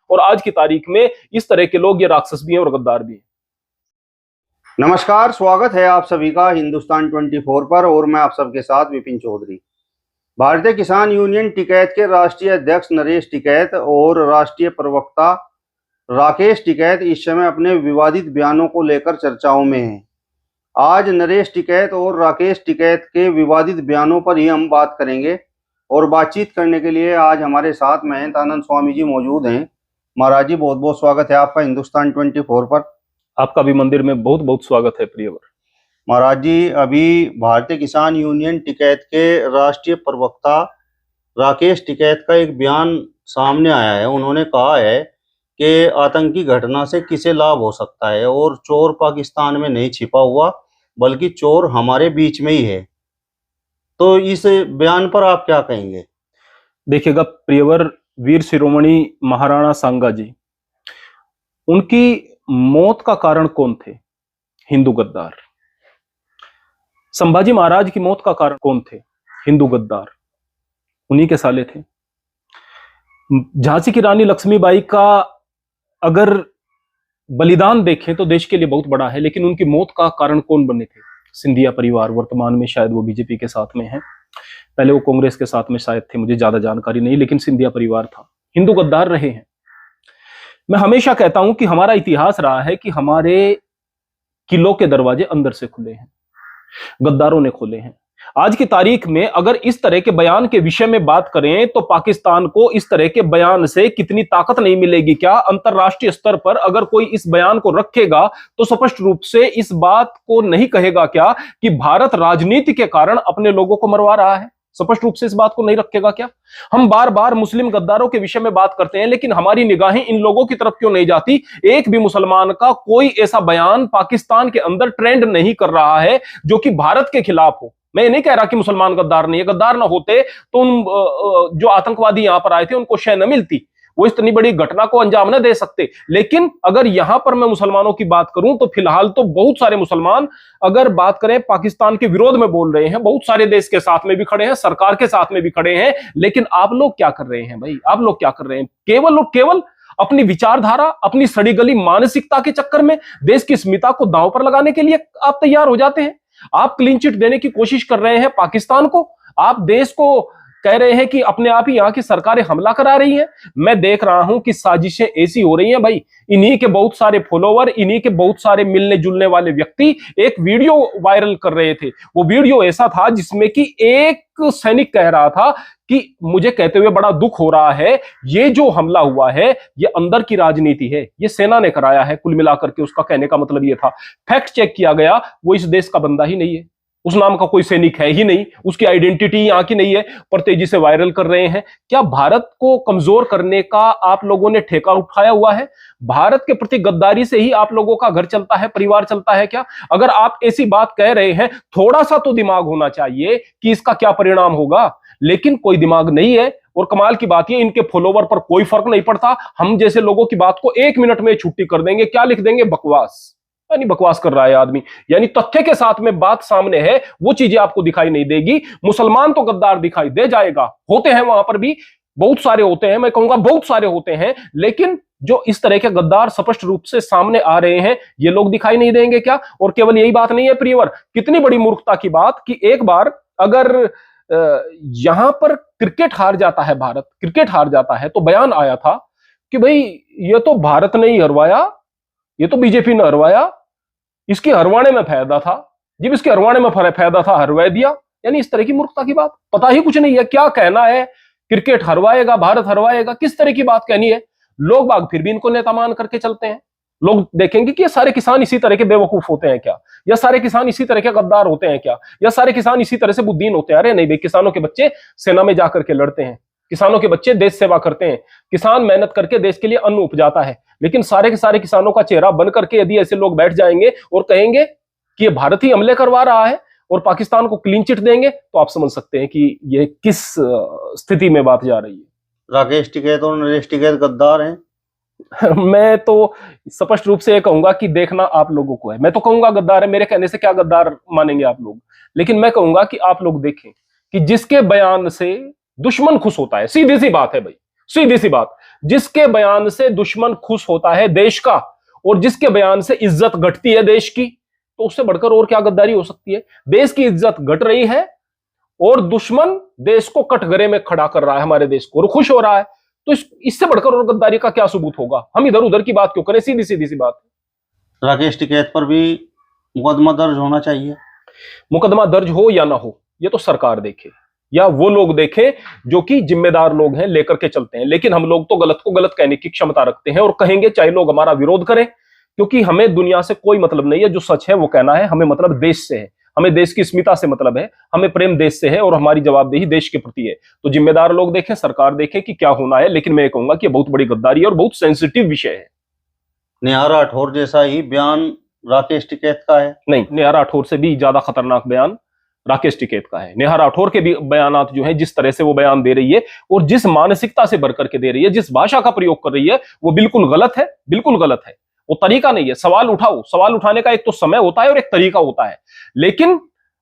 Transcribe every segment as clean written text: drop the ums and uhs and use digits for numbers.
और आज की तारीख में इस तरह के लोग ये राक्षस भी हैं और गद्दार भी हैं। नमस्कार, स्वागत है आप सभी का हिंदुस्तान 24 पर और मैं आप सबके साथ विपिन चौधरी। भारतीय किसान यूनियन टिकैत के राष्ट्रीय अध्यक्ष नरेश टिकैत और राष्ट्रीय प्रवक्ता राकेश टिकैत इस समय अपने विवादित बयानों को लेकर चर्चाओं में हैं। आज नरेश टिकैत और राकेश टिकैत के विवादित बयानों पर ही हम बात करेंगे और बातचीत करने के लिए आज हमारे साथ महंत आनंद स्वामी जी मौजूद हैं। महाराज जी, बहुत बहुत स्वागत है आपका हिंदुस्तान 24 पर। आपका भी मंदिर में बहुत बहुत स्वागत है प्रियवर। महाराज जी, अभी भारतीय किसान यूनियन टिकैत के राष्ट्रीय प्रवक्ता राकेश टिकैत का एक बयान सामने आया है। उन्होंने कहा है कि आतंकी घटना से किसे लाभ हो सकता है और चोर पाकिस्तान में नहीं छिपा हुआ बल्कि चोर हमारे बीच में ही है। तो इस बयान पर आप क्या कहेंगे? देखिएगा प्रियवर, वीर शिरोमणि महाराणा सांगा जी, उनकी मौत का कारण कौन थे? हिंदू गद्दार। संभाजी महाराज की मौत का कारण कौन थे? हिंदू गद्दार, उन्हीं के साले थे। झांसी की रानी लक्ष्मीबाई का अगर बलिदान देखें तो देश के लिए बहुत बड़ा है, लेकिन उनकी मौत का कारण कौन बने थे? सिंधिया परिवार। वर्तमान में शायद वो बीजेपी के साथ में है, पहले वो कांग्रेस के साथ में शायद थे, मुझे ज्यादा जानकारी नहीं, लेकिन सिंधिया परिवार था। हिंदू गद्दार रहे हैं। मैं हमेशा कहता हूं कि हमारा इतिहास रहा है कि हमारे किलों के दरवाजे अंदर से खुले हैं, गद्दारों ने खोले हैं। आज की तारीख में अगर इस तरह के बयान के विषय में बात करें तो पाकिस्तान को इस तरह के बयान से कितनी ताकत नहीं मिलेगी क्या? अंतरराष्ट्रीय स्तर पर अगर कोई इस बयान को रखेगा तो स्पष्ट रूप से इस बात को नहीं कहेगा क्या कि भारत राजनीति के कारण अपने लोगों को मरवा रहा है? स्पष्ट रूप से इस बात को नहीं रखेगा क्या? हम बार बार मुस्लिम गद्दारों के विषय में बात करते हैं, लेकिन हमारी निगाहें इन लोगों की तरफ क्यों नहीं जाती? एक भी मुसलमान का कोई ऐसा बयान पाकिस्तान के अंदर ट्रेंड नहीं कर रहा है जो कि भारत के खिलाफ हो। मैं ये नहीं कह रहा कि मुसलमान गद्दार नहीं है, गद्दार ना होते तो उन जो आतंकवादी यहां पर आए थे उनको शय न मिलती, वो इतनी बड़ी घटना को अंजाम न दे सकते। लेकिन अगर यहां पर मैं मुसलमानों की बात करूं तो फिलहाल तो बहुत सारे मुसलमान अगर बात करें पाकिस्तान के विरोध में बोल रहे हैं, बहुत सारे देश के साथ में भी खड़े हैं, सरकार के साथ में भी खड़े हैं। लेकिन आप लोग क्या कर रहे हैं भाई? आप लोग क्या कर रहे हैं? केवल और केवल अपनी विचारधारा, अपनी सड़ी गली मानसिकता के चक्कर में देश की अस्मिता को दांव पर लगाने के लिए आप तैयार हो जाते हैं। आप क्लीन चिट देने की कोशिश कर रहे हैं पाकिस्तान को, आप देश को कह रहे हैं कि अपने आप ही यहां की सरकारें हमला करा रही हैं। मैं देख रहा हूं कि साजिशें ऐसी हो रही हैं भाई, इन्हीं के बहुत सारे फॉलोवर, इन्हीं के बहुत सारे मिलने जुलने वाले व्यक्ति एक वीडियो वायरल कर रहे थे। वो वीडियो ऐसा था जिसमें कि एक सैनिक कह रहा था कि मुझे कहते हुए बड़ा दुख हो रहा है, ये जो हमला हुआ है ये अंदर की राजनीति है, ये सेना ने कराया है। कुल मिलाकर के उसका कहने का मतलब ये था। फैक्ट चेक किया गया, वो इस देश का बंदा ही नहीं है, उस नाम का कोई सैनिक है ही नहीं, उसकी आइडेंटिटी यहां की नहीं है, पर तेजी से वायरल कर रहे हैं। क्या भारत को कमजोर करने का आप लोगों ने ठेका उठाया हुआ है? भारत के प्रति गद्दारी से ही आप लोगों का घर चलता है, परिवार चलता है क्या? अगर आप ऐसी बात कह रहे हैं, थोड़ा सा तो दिमाग होना चाहिए कि इसका क्या परिणाम होगा, लेकिन कोई दिमाग नहीं है। और कमाल की बात है, इनके फॉलोवर पर कोई फर्क नहीं पड़ता। हम जैसे लोगों की बात को 1 मिनट में छुट्टी कर देंगे, क्या लिख देंगे? बकवास। यानी बकवास कर रहा है आदमी, यानी तथ्य के साथ में बात सामने है, वो चीजें आपको दिखाई नहीं देगी। मुसलमान तो गद्दार दिखाई दे जाएगा, होते हैं वहां पर भी, बहुत सारे होते हैं, मैं कहूंगा बहुत सारे होते हैं, लेकिन जो इस तरह के गद्दार स्पष्ट रूप से सामने आ रहे हैं, ये लोग दिखाई नहीं देंगे क्या? और केवल यही बात नहीं है प्रियवर, कितनी बड़ी मूर्खता की बात कि एक बार अगर यहां पर क्रिकेट हार जाता है, भारत क्रिकेट हार जाता है, तो बयान आया था कि भाई ये तो भारत ने ही हरवाया, ये तो बीजेपी ने हरवाया, इसके हरवाने में फायदा था, जब इसके हरवाने में फायदा था हरवा दिया। यानी इस तरह की मूर्खता की बात, पता ही कुछ नहीं है क्या कहना है। क्रिकेट हरवाएगा, भारत हरवाएगा, किस तरह की बात कहनी है? लोग बाग फिर भी इनको नेता मान करके चलते हैं। लोग देखेंगे कि ये सारे किसान इसी तरह के बेवकूफ होते हैं क्या, या सारे किसान इसी तरह के गद्दार होते हैं क्या, या सारे किसान इसी तरह से बुद्धिहीन होते हैं? अरे नहीं भाई, किसानों के बच्चे सेना में जाकर के लड़ते हैं, किसानों के बच्चे देश सेवा करते हैं, किसान मेहनत करके देश के लिए अन्न उपजाता है। लेकिन सारे के सारे किसानों का चेहरा बन करके यदि ऐसे लोग बैठ जाएंगे और कहेंगे कि ये भारत ही हमले करवा रहा है और पाकिस्तान को क्लीन चिट देंगे, तो आप समझ सकते हैं कि ये किस स्थिति में बात जा रही है। राकेश टिकैत और नरेश टिकैत गद्दार हैं? मैं तो स्पष्ट रूप से ये कहूंगा कि देखना आप लोगों को है। मैं तो कहूंगा गद्दार है, मेरे कहने से क्या गद्दार मानेंगे आप लोग, लेकिन मैं कहूंगा कि आप लोग देखें कि जिसके बयान से दुश्मन खुश होता है, सीधी सी बात है भाई, सीधी सी बात, जिसके बयान से दुश्मन खुश होता है देश का और जिसके बयान से इज्जत घटती है देश की, तो उससे बढ़कर और क्या गद्दारी हो सकती है। देश की इज्जत घट रही है और दुश्मन देश को कटघरे में खड़ा कर रहा है, हमारे देश को, और खुश हो रहा है, तो इससे बढ़कर और गद्दारी का क्या सबूत होगा। हम इधर उधर की बात क्यों करें, सीधी सीधी सी बात। राकेश टिकैत पर भी मुकदमा दर्ज होना चाहिए। मुकदमा दर्ज हो या ना हो, ये तो सरकार देखे या वो लोग देखें जो कि जिम्मेदार लोग हैं, लेकर के चलते हैं। लेकिन हम लोग तो गलत को गलत कहने की क्षमता रखते हैं और कहेंगे, चाहे लोग हमारा विरोध करें, क्योंकि हमें दुनिया से कोई मतलब नहीं है। जो सच है वो कहना है, हमें मतलब देश से है, हमें देश की अस्मिता से मतलब है, हमें प्रेम देश से है और हमारी जवाबदेही देश के प्रति है। तो जिम्मेदार लोग देखें, सरकार देखे कि क्या होना है। लेकिन मैं कहूंगा कि बहुत बड़ी गद्दारी है और बहुत सेंसिटिव विषय है। नेहा राठौर जैसा ही बयान राकेश टिकैत का है? नहीं, नेहा राठौर से भी ज्यादा खतरनाक बयान राकेश टिकैत का है। नेहा राठौर के भी बयानात जो हैं, जिस तरह से वो बयान दे रही है और जिस मानसिकता से भर करके दे रही है, जिस भाषा का प्रयोग कर रही है, वो बिल्कुल गलत है, बिल्कुल गलत है। वो तरीका नहीं है। सवाल उठाओ, सवाल उठाने का एक तो समय होता है और एक तरीका होता है। लेकिन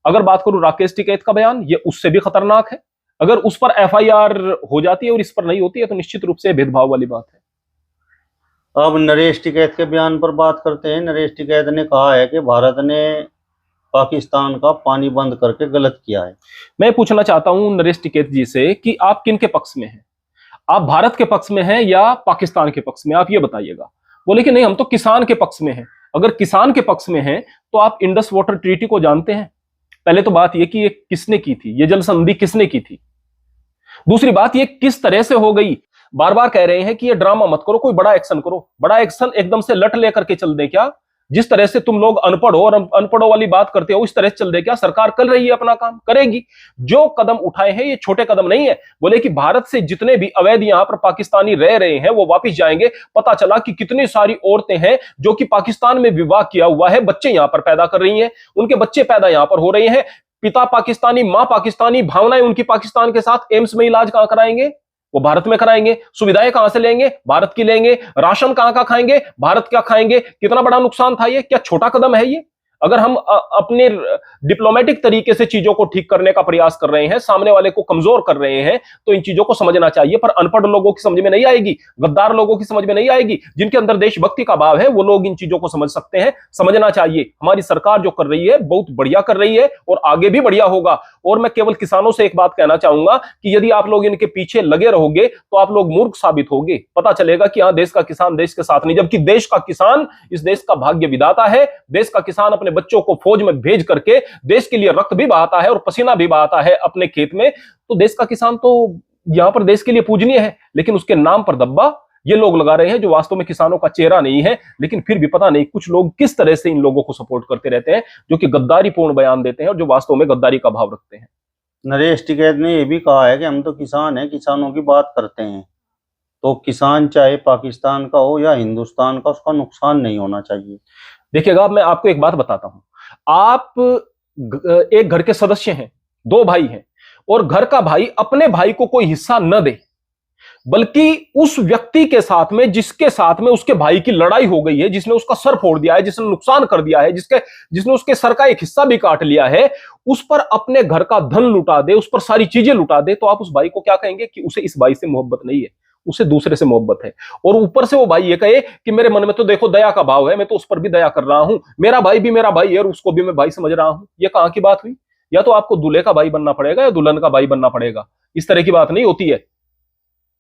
अगर बात करूं राकेश टिकैत का बयान, ये उससे भी खतरनाक है। अगर उस पर एफआईआर हो जाती है और इस पर नहीं होती है, तो निश्चित रूप से भेदभाव वाली बात है। अब नरेश टिकैत के बयान पर बात करते हैं। नरेश टिकैत ने कहा है कि भारत ने पाकिस्तान का पानी बंद करके गलत किया है। मैं पूछना चाहता हूं नरेश टिकैत जी से कि आप किन के पक्ष में हैं? आप भारत के पक्ष में हैं या पाकिस्तान के पक्ष में? आप ये बताइएगा। बोले कि नहीं, हम तो किसान के पक्ष में हैं। अगर किसान के पक्ष में हैं तो आप इंडस वाटर ट्रीटी को जानते हैं? पहले तो बात यह कि ये किसने की थी, ये जल संधि किसने की थी? दूसरी बात, ये किस तरह से हो गई? बार बार कह रहे हैं कि ये ड्रामा मत करो, कोई बड़ा एक्शन करो। बड़ा एक्शन एकदम से लट लेकर के चल दे क्या? जिस तरह से तुम लोग अनपढ़ हो और अनपढ़ों वाली बात करते हो, इस तरह से चल दे क्या? सरकार कर रही है अपना काम, करेगी। जो कदम उठाए हैं ये छोटे कदम नहीं है। बोले कि भारत से जितने भी अवैध यहां पर पाकिस्तानी रह रहे हैं वो वापस जाएंगे। पता चला कि कितनी सारी औरतें हैं जो कि पाकिस्तान में विवाह किया हुआ है, बच्चे यहां पर पैदा कर रही हैं, उनके बच्चे पैदा यहां पर हो रहे हैं। पिता पाकिस्तानी, मां पाकिस्तानी, भावनाएं उनकी पाकिस्तान के साथ। एम्स में इलाज कहां कराएंगे? वो भारत में कराएंगे। सुविधाएं कहां से लेंगे? भारत की लेंगे। राशन कहां का खाएंगे? भारत का खाएंगे। कितना बड़ा नुकसान था ये? क्या छोटा कदम है ये? अगर हम अपने डिप्लोमेटिक तरीके से चीजों को ठीक करने का प्रयास कर रहे हैं, सामने वाले को कमजोर कर रहे हैं, तो इन चीजों को समझना चाहिए। पर अनपढ़ लोगों की समझ में नहीं आएगी, गद्दार लोगों की समझ में नहीं आएगी। जिनके अंदर देशभक्ति का भाव है वो लोग इन चीजों को समझ सकते हैं, समझना चाहिए। हमारी सरकार जो कर रही है बहुत बढ़िया कर रही है और आगे भी बढ़िया होगा। और मैं केवल किसानों से एक बात कहना चाहूंगा कि यदि आप लोग इनके पीछे लगे रहोगे तो आप लोग मूर्ख साबित होगे। पता चलेगा कि हाँ, देश का किसान देश के साथ नहीं, जबकि देश का किसान इस देश का भाग्य विधाता है। देश का किसान अपने बच्चों को फौज में भेज करके देश के लिए रक्त भी बहाता है और पसीना भी बहाता है अपने खेत में। तो देश का किसान तो यहां पर देश के लिए पूजनीय है, लेकिन उसके नाम पर धब्बा ये लोग लगा रहे हैं जो वास्तव में किसानों का चेहरा नहीं है। लेकिन फिर भी पता नहीं कुछ लोग किस तरह से इन लोगों को सपोर्ट करते रहते हैं, जो कि गद्दारीपूर्ण बयान देते हैं और जो वास्तव में गद्दारी का भाव रखते हैं। नरेश टिकैत ने यह भी कहा है कि हम तो किसान हैं, किसानों की बात करते हैं, तो किसान चाहे पाकिस्तान का हो या हिंदुस्तान का, उसका नुकसान नहीं होना चाहिए। देखिएगा, मैं आपको एक बात बताता हूं। आप एक घर के सदस्य हैं, दो भाई हैं, और घर का भाई अपने भाई को कोई हिस्सा न दे, बल्कि उस व्यक्ति के साथ में जिसके साथ में उसके भाई की लड़ाई हो गई है, जिसने उसका सर फोड़ दिया है, जिसने नुकसान कर दिया है, जिसने उसके सर का एक हिस्सा भी काट लिया है, उस पर अपने घर का धन लुटा दे, उस पर सारी चीजें लुटा दे, तो आप उस भाई को क्या कहेंगे? कि उसे इस भाई से मोहब्बत नहीं है, उसे दूसरे से मोहब्बत है। और ऊपर से वो भाई ये कहे कि मेरे मन में तो देखो दया का भाव है, मैं तो उस पर भी दया कर रहा हूं, मेरा भाई भी मेरा भाई है और उसको भी मैं भाई समझ रहा हूं। ये कहां की बात हुई? या तो आपको दूल्हे का भाई बनना पड़ेगा या दुल्हन का भाई बनना पड़ेगा। इस तरह की बात नहीं होती है,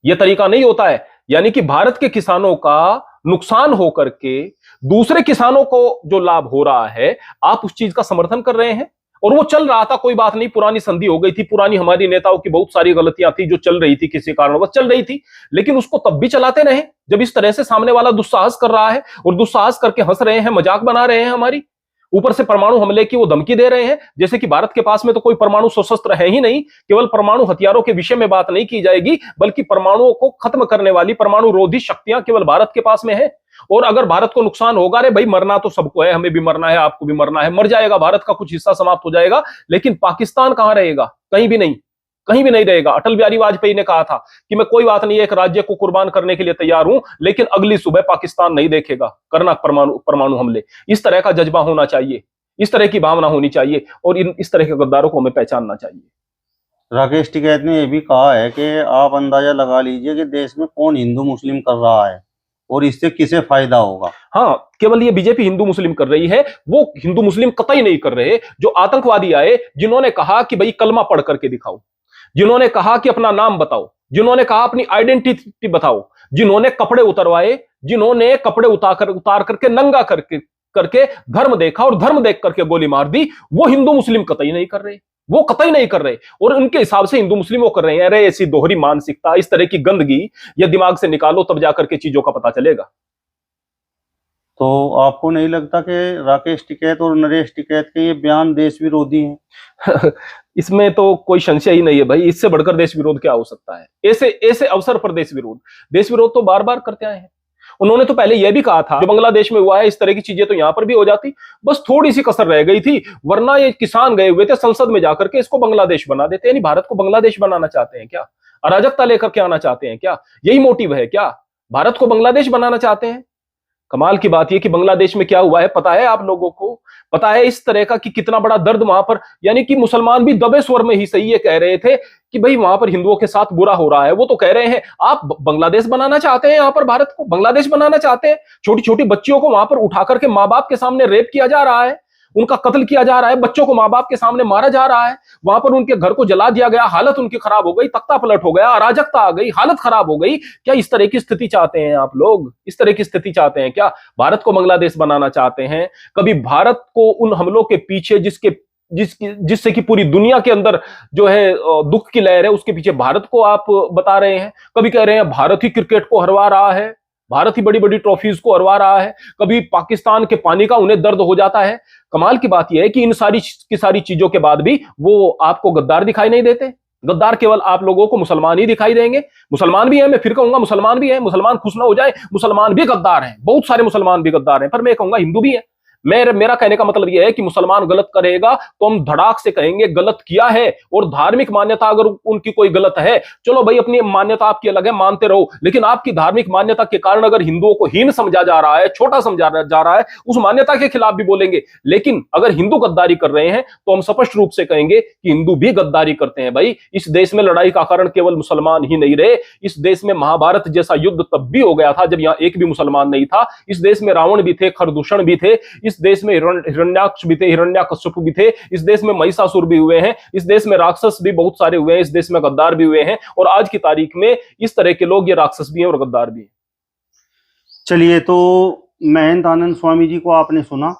यह तरीका नहीं होता है। यानी कि भारत के किसानों का नुकसान होकर के दूसरे किसानों को जो लाभ हो रहा है, आप उस चीज का समर्थन कर रहे हैं। और वो चल रहा था, कोई बात नहीं, पुरानी संधि हो गई थी, पुरानी हमारी नेताओं की बहुत सारी गलतियां थी जो चल रही थी, किसी कारणवश चल रही थी, लेकिन उसको तब भी चलाते रहे जब इस तरह से सामने वाला दुस्साहस कर रहा है और दुस्साहस करके हंस रहे हैं, मजाक बना रहे हैं हमारी। ऊपर से परमाणु हमले की वो धमकी दे रहे हैं, जैसे कि भारत के पास में तो कोई परमाणु शस्त्र है ही नहीं। केवल परमाणु हथियारों के विषय में बात नहीं की जाएगी, बल्कि परमाणुओं को खत्म करने वाली परमाणु रोधी शक्तियां केवल भारत के पास में है। और अगर भारत को नुकसान होगा, अरे भाई मरना तो सबको है, हमें भी मरना है, आपको भी मरना है, मर जाएगा, भारत का कुछ हिस्सा समाप्त हो जाएगा, लेकिन पाकिस्तान कहां रहेगा? कहीं भी नहीं, कहीं भी नहीं रहेगा। अटल बिहारी वाजपेयी ने कहा था कि मैं कोई बात नहीं, एक राज्य को कुर्बान करने के लिए तैयार हूं, लेकिन अगली सुबह पाकिस्तान नहीं देखेगा करना परमाणु हमले। इस तरह का जज्बा होना चाहिए, इस तरह की भावना होनी चाहिए और इस तरह के गद्दारों को हमें पहचानना चाहिए। राकेश टिकैत ने यह भी कहा है कि आप अंदाजा लगा लीजिए कि देश में कौन हिंदू मुस्लिम कर रहा है और इससे किसे फायदा होगा। हाँ, केवल ये बीजेपी हिंदू मुस्लिम कर रही है, वो हिंदू मुस्लिम कतई नहीं कर रहे। जो आतंकवादी आए, जिन्होंने कहा कि भाई कलमा पढ़ करके दिखाओ, जिन्होंने कहा कि अपना नाम बताओ, जिन्होंने कहा अपनी आइडेंटिटी बताओ, जिन्होंने कपड़े उतरवाए, जिन्होंने कपड़े उतार करके नंगा करके करके धर्म देखा और धर्म देख करके गोली मार दी, वो हिंदू मुस्लिम कतई नहीं कर रहे। वो कतई नहीं कर रहे। और उनके हिसाब से हिंदू मुस्लिम वो कर रहे हैं। अरे ऐसी दोहरी मानसिकता, इस तरह की गंदगी ये दिमाग से निकालो, तब जाकर के चीजों का पता चलेगा। तो आपको नहीं लगता कि राकेश टिकैत और नरेश टिकैत के ये बयान देश विरोधी हैं? इसमें तो कोई संशय ही नहीं है भाई। इससे बढ़कर देश विरोध क्या हो सकता है? ऐसे ऐसे अवसर पर देश विरोध तो बार बार करते आए हैं। उन्होंने तो पहले यह भी कहा था, जो बांग्लादेश में हुआ है इस तरह की चीजें तो यहां पर भी हो जाती, बस थोड़ी सी कसर रह गई थी, वरना ये किसान गए हुए थे संसद में जाकर के इसको बांग्लादेश बना देते। यानी भारत को बांग्लादेश बनाना चाहते हैं क्या? अराजकता लेकर के आना चाहते हैं क्या? यही मोटिव है क्या? भारत को बांग्लादेश बनाना चाहते हैं? कमाल की बात यह कि बांग्लादेश में क्या हुआ है पता है आप लोगों को? पता है इस तरह का कि कितना बड़ा दर्द वहां पर, यानी कि मुसलमान भी दबे स्वर में ही सही ये कह रहे थे कि भाई वहां पर हिंदुओं के साथ बुरा हो रहा है। वो तो कह रहे हैं आप बांग्लादेश बनाना चाहते हैं, यहां पर भारत को बांग्लादेश बनाना चाहते हैं। छोटी छोटी बच्चियों को वहां पर उठा करके माँ बाप के सामने रेप किया जा रहा है, उनका कत्ल किया जा रहा है, बच्चों को माँ बाप के सामने मारा जा रहा है, वहां पर उनके घर को जला दिया गया, हालत उनकी खराब हो गई, तख्ता पलट हो गया, अराजकता आ गई, हालत खराब हो गई। क्या इस तरह की स्थिति चाहते हैं आप लोग? इस तरह की स्थिति चाहते हैं क्या? भारत को बांग्लादेश बनाना चाहते हैं? कभी भारत को उन हमलों के पीछे जिससे कि पूरी दुनिया के अंदर जो है दुख की लहर है, उसके पीछे भारत को आप बता रहे हैं। कभी कह रहे हैं भारत ही क्रिकेट को हरवा रहा है, भारत ही बड़ी बड़ी ट्रॉफीज को हरवा रहा है, कभी पाकिस्तान के पानी का उन्हें दर्द हो जाता है। कमाल की बात यह है कि इन सारी चीजों के बाद भी वो आपको गद्दार दिखाई नहीं देते। गद्दार केवल आप लोगों को मुसलमान ही दिखाई देंगे। मुसलमान भी हैं, मैं फिर कहूंगा मुसलमान भी हैं, मुसलमान खुश ना हो जाए, मुसलमान भी गद्दार हैं, बहुत सारे मुसलमान भी गद्दार हैं, पर मैं कहूंगा हिंदू भी हैं। मेरा कहने का मतलब यह है कि मुसलमान गलत करेगा तो हम धड़ाक से कहेंगे गलत किया है। और धार्मिक मान्यता अगर उनकी कोई गलत है, चलो भाई अपनी मान्यता आपकी अलग है, मानते रहो, लेकिन आपकी धार्मिक मान्यता के कारण अगर हिंदुओं को हीन समझा जा रहा है, छोटा समझा जा रहा है, उस मान्यता के खिलाफ भी बोलेंगे। लेकिन अगर हिंदू गद्दारी कर रहे हैं तो हम स्पष्ट रूप से कहेंगे कि हिंदू भी गद्दारी करते हैं। भाई इस देश में लड़ाई का कारण केवल मुसलमान ही नहीं रहे। इस देश में महाभारत जैसा युद्ध तब भी हो गया था जब यहां एक भी मुसलमान नहीं था। इस देश में रावण भी थे, खरदूषण भी थे, इस देश में हिरण्याक्ष भी थे, हिरण्याकश्यप भी थे, इस देश में महिषासुर भी हुए हैं, इस देश में राक्षस भी बहुत सारे हुए हैं, इस देश में गद्दार भी हुए हैं, और आज की तारीख में इस तरह के लोग ये राक्षस भी हैं और गद्दार भी हैं। चलिए, तो महंत आनंद स्वामी जी को आपने सुना।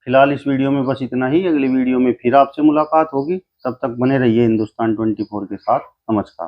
फिलहाल इस वीडियो में बस इतना ही। अगली वीडियो में फिर आपसे मुलाकात होगी। तब तक बने रहिए हिंदुस्तान 24 के साथ। नमस्कार।